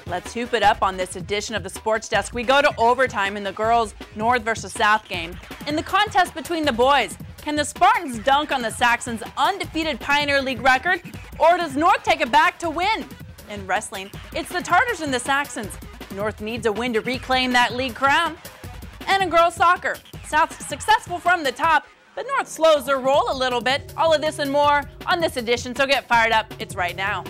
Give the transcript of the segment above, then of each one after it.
Let's hoop it up on this edition of the Sports Desk. We go to overtime in the girls' North versus South game. In the contest between the boys, can the Spartans dunk on the Saxons' undefeated Pioneer League record, or does North take it back to win? In wrestling, it's the Tartars and the Saxons. North needs a win to reclaim that league crown. And in girls' soccer, South's successful from the top, but North slows their roll a little bit. All of this and more on this edition, so get fired up. It's right now.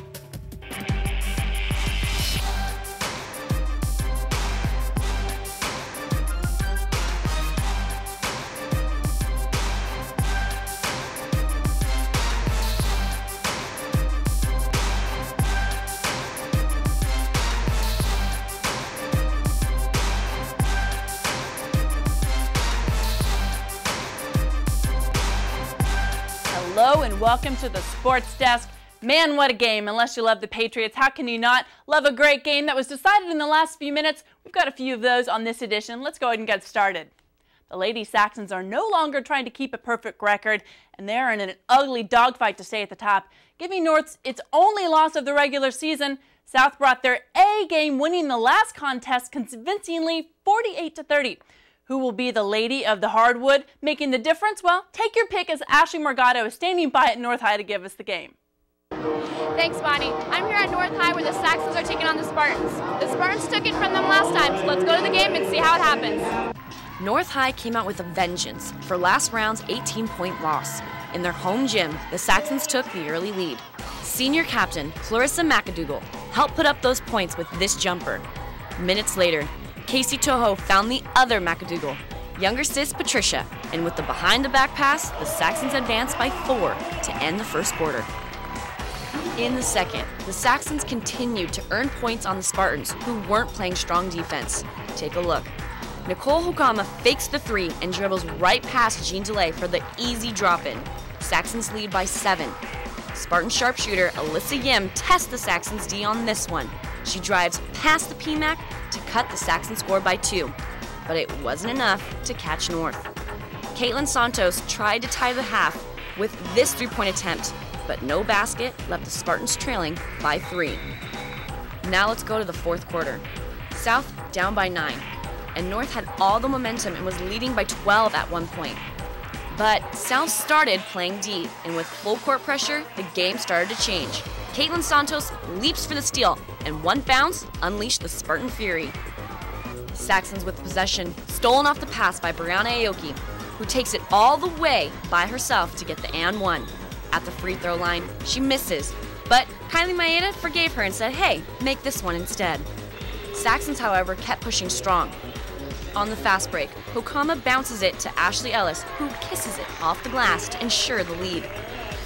Hello and welcome to the Sports Desk. Man, what a game. Unless you love the Patriots, how can you not love a great game that was decided in the last few minutes? We've got a few of those on this edition. Let's go ahead and get started. The Lady Saxons are no longer trying to keep a perfect record, and they're in an ugly dogfight to stay at the top, giving North its only loss of the regular season. South brought their A game, winning the last contest convincingly 48-30. Who will be the lady of the hardwood making the difference? Well, take your pick as Ashley Morgado is standing by at North High to give us the game. Thanks, Bonnie. I'm here at North High where the Saxons are taking on the Spartans. The Spartans took it from them last time, so let's go to the game and see how it happens. North High came out with a vengeance for last round's 18-point loss. In their home gym, the Saxons took the early lead. Senior captain Clarissa McAdougal helped put up those points with this jumper. Minutes later, Casey Toho found the other McAdougal, younger sis Patricia, and with the behind-the-back pass, the Saxons advanced by 4 to end the first quarter. In the second, the Saxons continued to earn points on the Spartans, who weren't playing strong defense. Take a look. Nicole Hokama fakes the 3 and dribbles right past Jean DeLay for the easy drop-in. Saxons lead by 7. Spartan sharpshooter Alyssa Yim tests the Saxons D on this one. She drives past the PMAC to cut the Saxon score by 2, but it wasn't enough to catch North. Caitlin Santos tried to tie the half with this 3-point attempt, but no basket left the Spartans trailing by 3. Now let's go to the fourth quarter. South down by 9, and North had all the momentum and was leading by 12 at one point. But South started playing D, and with full court pressure, the game started to change. Caitlin Santos leaps for the steal, and one bounce unleashed the Spartan Fury. Saxons with possession, stolen off the pass by Brianna Aoki, who takes it all the way by herself to get the and one. At the free throw line, she misses, but Kylie Maeda forgave her and said, hey, make this one instead. Saxons, however, kept pushing strong. On the fast break, Hokama bounces it to Ashley Ellis, who kisses it off the glass to ensure the lead.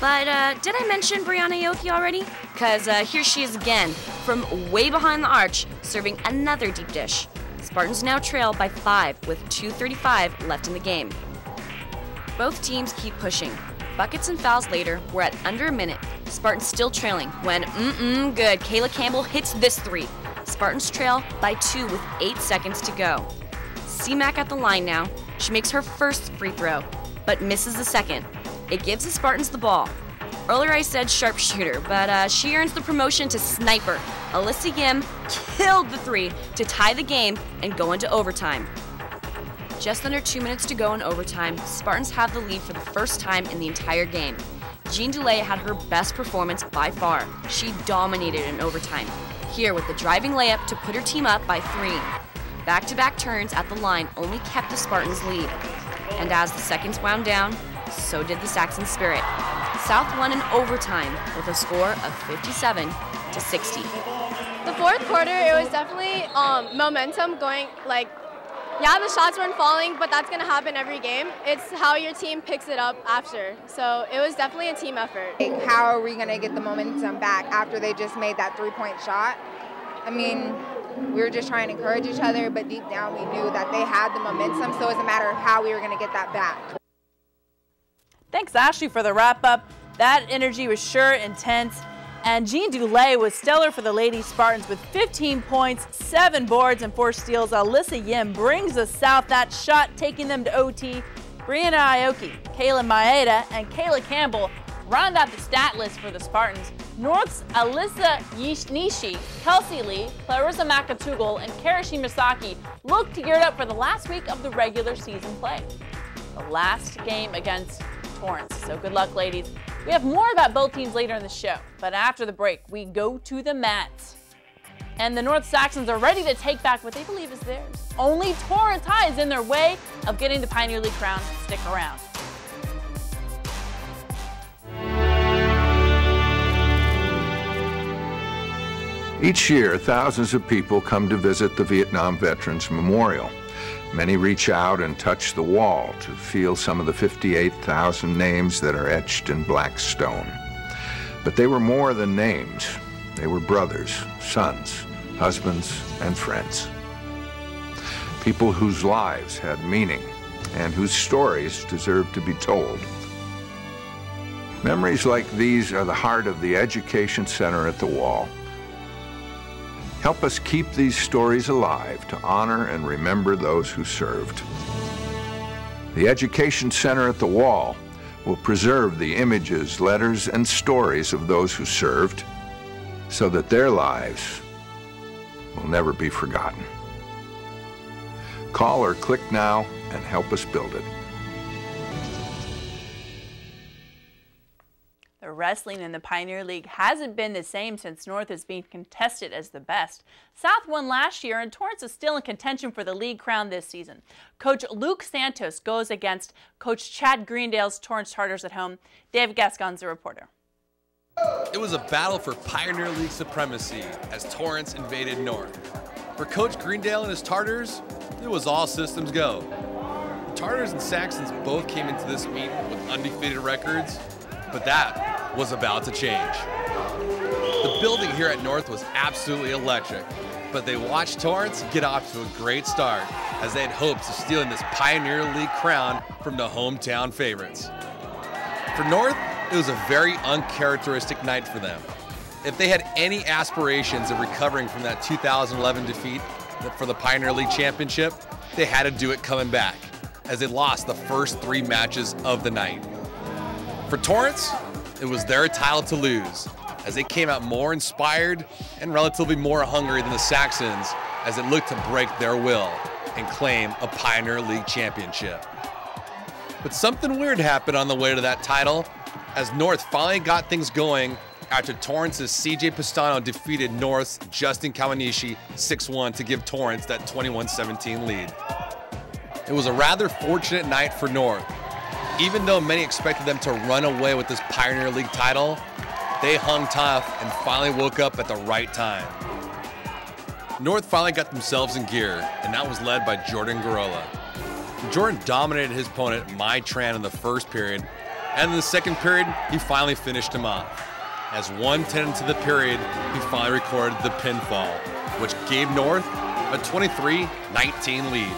But did I mention Brianna Aoki already? Because here she is again, from way behind the arch, serving another deep dish. Spartans now trail by 5 with 2:35 left in the game. Both teams keep pushing. Buckets and fouls later, we're at under a minute. Spartans still trailing when, good, Kayla Campbell hits this 3. Spartans trail by 2 with 8 seconds to go. C-Mac at the line now. She makes her first free throw, but misses the second. It gives the Spartans the ball. Earlier I said sharpshooter, but she earns the promotion to sniper. Alyssa Yim killed the 3 to tie the game and go into overtime. Just under 2 minutes to go in overtime, Spartans have the lead for the first time in the entire game. Jean DeLay had her best performance by far. She dominated in overtime. Here with the driving layup to put her team up by 3. Back-to-back turns at the line only kept the Spartans' lead. And as the seconds wound down, so did the Saxon spirit. South won in overtime with a score of 57-60. The fourth quarter, it was definitely momentum going, yeah, the shots weren't falling, but that's going to happen every game. It's how your team picks it up after. So it was definitely a team effort. How are we going to get the momentum back after they just made that 3-point shot? I mean, we were just trying to encourage each other, but deep down we knew that they had the momentum, so it was a matter of how we were going to get that back. Thanks, Ashley, for the wrap-up. That energy was sure intense. And Jean DeLay was stellar for the Lady Spartans with 15 points, 7 boards, and 4 steals. Alyssa Yim brings the South that shot, taking them to OT. Brianna Aoki, Kayla Maeda, and Kayla Campbell round out the stat list for the Spartans. North's Alyssa Nishi, Kelsey Lee, Clarissa McAtoogle, and Karashi Misaki look geared up for the last week of the regular season play. The last game against Torrance. So good luck, ladies. We have more about both teams later in the show, but after the break, we go to the mat. And the North Saxons are ready to take back what they believe is theirs. Only Torrance High is in their way of getting the Pioneer League crown. Stick around. Each year, thousands of people come to visit the Vietnam Veterans Memorial. Many reach out and touch the wall to feel some of the 58,000 names that are etched in black stone. But they were more than names. They were brothers, sons, husbands, and friends. People whose lives had meaning and whose stories deserved to be told. Memories like these are the heart of the Education Center at the Wall. Help us keep these stories alive to honor and remember those who served. The Education Center at the Wall will preserve the images, letters, and stories of those who served so that their lives will never be forgotten. Call or click now and help us build it. The wrestling in the Pioneer League hasn't been the same since North has been contested as the best. South won last year, and Torrance is still in contention for the league crown this season. Coach Luke Santos goes against Coach Chad Greendale's Torrance Tartars at home. David Gascon's the reporter. It was a battle for Pioneer League supremacy as Torrance invaded North. For Coach Greendale and his Tartars, it was all systems go. The Tartars and Saxons both came into this meet with undefeated records, but that was about to change. The building here at North was absolutely electric, but they watched Torrance get off to a great start as they had hopes of stealing this Pioneer League crown from the hometown favorites. For North, it was a very uncharacteristic night for them. If they had any aspirations of recovering from that 2011 defeat for the Pioneer League Championship, they had to do it coming back, as they lost the first 3 matches of the night. For Torrance, it was their title to lose, as they came out more inspired and relatively more hungry than the Saxons as it looked to break their will and claim a Pioneer League championship. But something weird happened on the way to that title, as North finally got things going after Torrance's CJ Pistano defeated North's Justin Kawanishi 6-1 to give Torrance that 21-17 lead. It was a rather fortunate night for North. Even though many expected them to run away with this Pioneer League title, they hung tough and finally woke up at the right time. North finally got themselves in gear, and that was led by Jordan Garola. Jordan dominated his opponent, Mai Tran, in the first period, and in the second period, he finally finished him off. As 1:10 into the period, he finally recorded the pinfall, which gave North a 23-19 lead.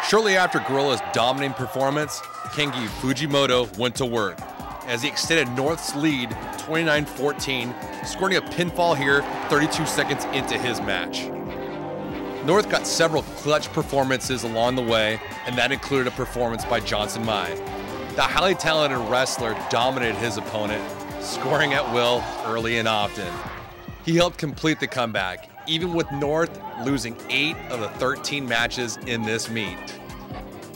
Shortly after Garola's dominating performance, Kengi Fujimoto went to work as he extended North's lead 29-14, scoring a pinfall here 32 seconds into his match. North got several clutch performances along the way, and that included a performance by Johnson Mai. The highly talented wrestler dominated his opponent, scoring at will early and often. He helped complete the comeback, even with North losing 8 of the 13 matches in this meet.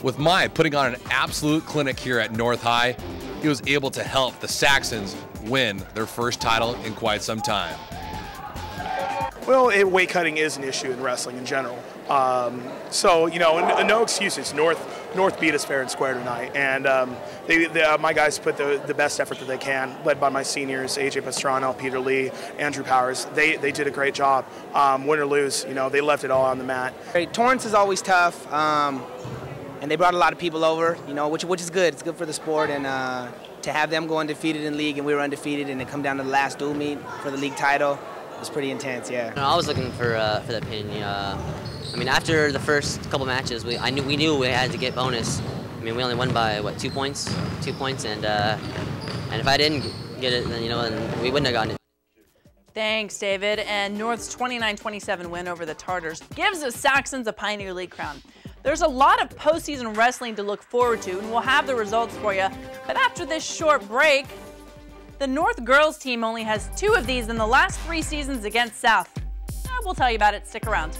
With Mai putting on an absolute clinic here at North High, he was able to help the Saxons win their first title in quite some time. Well, weight cutting is an issue in wrestling in general. So, you know, no excuses. North beat us fair and square tonight, and my guys put the best effort that they can, led by my seniors, AJ Pastrana, Peter Lee, Andrew Powers. They did a great job. Win or lose, you know, they left it all on the mat. Torrance is always tough, and they brought a lot of people over, you know, which is good. It's good for the sport, and to have them go undefeated in league, and we were undefeated, and to come down to the last dual meet for the league title was pretty intense, yeah. I was looking for that pin. I mean, after the first couple matches, we knew we had to get bonus. I mean, we only won by what, 2 points, and if I didn't get it, then then we wouldn't have gotten it. Thanks, David. And North's 29-27 win over the Tartars gives the Saxons a Pioneer League crown. There's a lot of postseason wrestling to look forward to, and we'll have the results for you. But after this short break, the North girls team only has 2 of these in the last 3 seasons against South. We'll tell you about it. Stick around.